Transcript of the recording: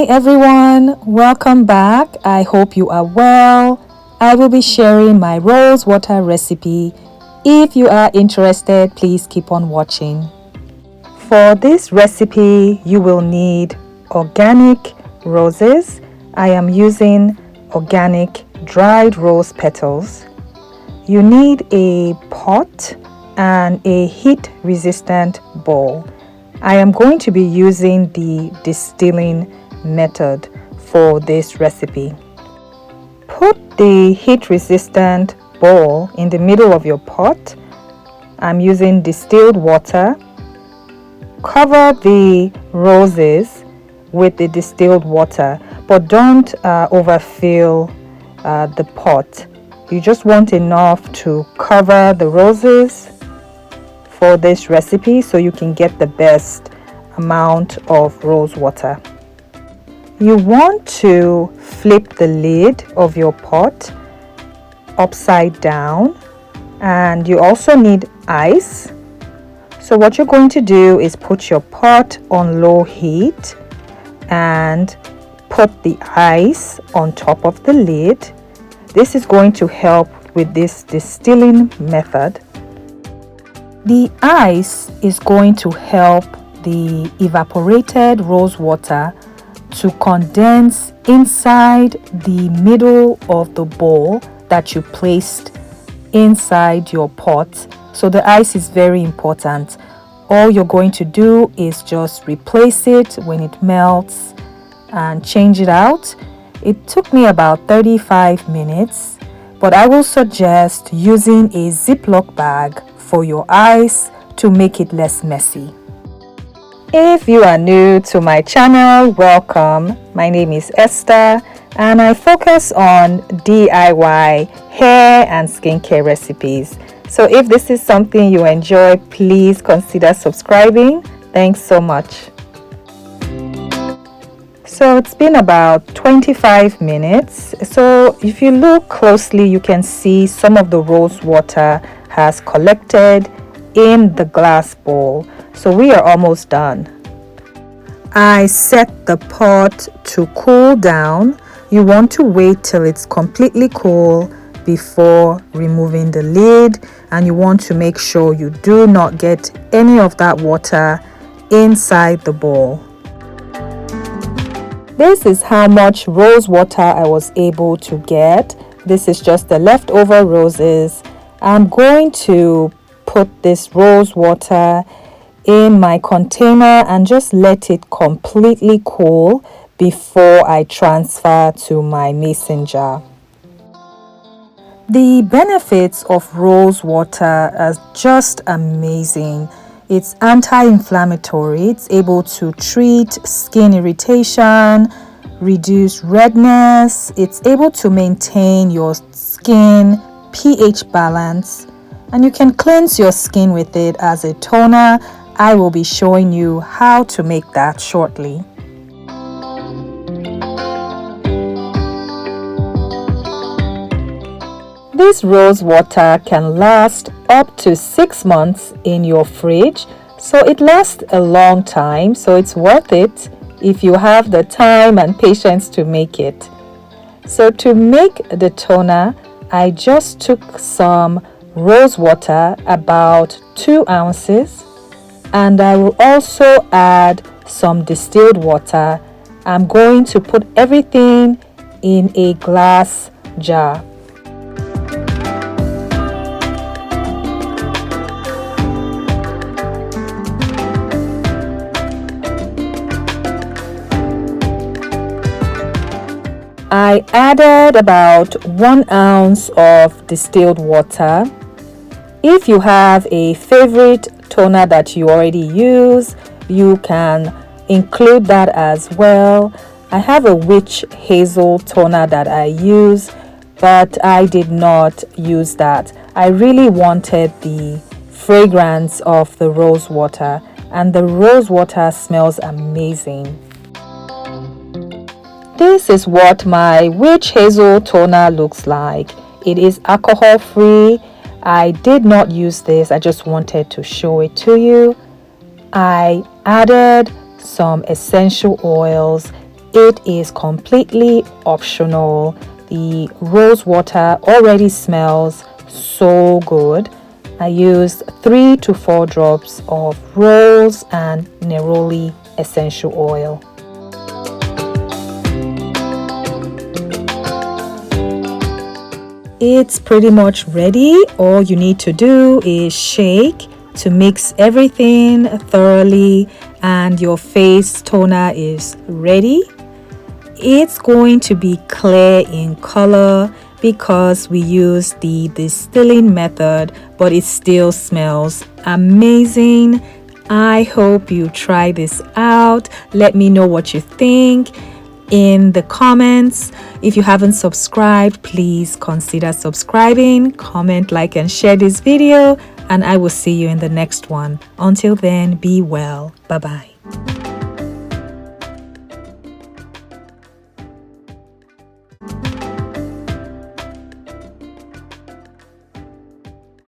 Hi everyone, welcome back. I hope you are well. I will be sharing my rose water recipe. If you are interested, please keep on watching. For this recipe, you will need organic roses. I am using organic dried rose petals. You need a pot and a heat-resistant bowl. I am going to be using the distilling method for this recipe. Put the heat-resistant bowl in the middle of your pot. I'm using distilled water. Cover the roses with the distilled water, but don't overfill the pot. You just want enough to cover the roses for this recipe so you can get the best amount of rose water. You want to flip the lid of your pot upside down, and you also need ice. So what you're going to do is put your pot on low heat and put the ice on top of the lid. This is going to help with this distilling method. The ice is going to help the evaporated rose water to condense inside the middle of the bowl that you placed inside your pot. So the ice is very important. All you're going to do is just replace it when it melts and change it out. It took me about 35 minutes, but I will suggest using a Ziploc bag for your ice to make it less messy. If you are new to my channel, welcome. My name is Esther and I focus on DIY hair and skincare recipes. So if this is something you enjoy, please consider subscribing. Thanks so much. So it's been about 25 minutes. So if you look closely, you can see some of the rose water has collected in the glass bowl. So we are almost done. I set the pot to cool down. You want to wait till it's completely cool before removing the lid, and you want to make sure you do not get any of that water inside the bowl. This is how much rose water I was able to get. This is just the leftover roses. I'm going to put this rose water in my container and just let it completely cool before I transfer to my mason jar. The benefits of rose water are just amazing. It's anti-inflammatory. It's able to treat skin irritation, reduce redness. It's able to maintain your skin pH balance, and you can cleanse your skin with it as a toner. I will be showing you how to make that shortly. This rose water can last up to 6 months in your fridge, so it lasts a long time, so it's worth it if you have the time and patience to make it. So to make the toner, I just took some rose water, about 2 ounces, and I will also add some distilled water. I'm going to put everything in a glass jar. I added about 1 ounce of distilled water. If you have a favorite toner that you already use, you can include that as well. I have a witch hazel toner that I use, but I did not use that. I really wanted the fragrance of the rose water, and the rose water smells amazing. This is what my witch hazel toner looks like. It is alcohol free. I did not use this. I just wanted to show it to you. I added some essential oils It is completely optional. The rose water already smells so good. I used 3 to 4 drops of rose and neroli essential oil. It's pretty much ready. All you need to do is shake to mix everything thoroughly, and your face toner is ready. It's going to be clear in color because we use the distilling method, but it still smells amazing. I hope you try this out. Let me know what you think in the comments. If you haven't subscribed, please consider subscribing. Comment, like, and share this video, and I will see you in the next one. Until then, be well. Bye bye.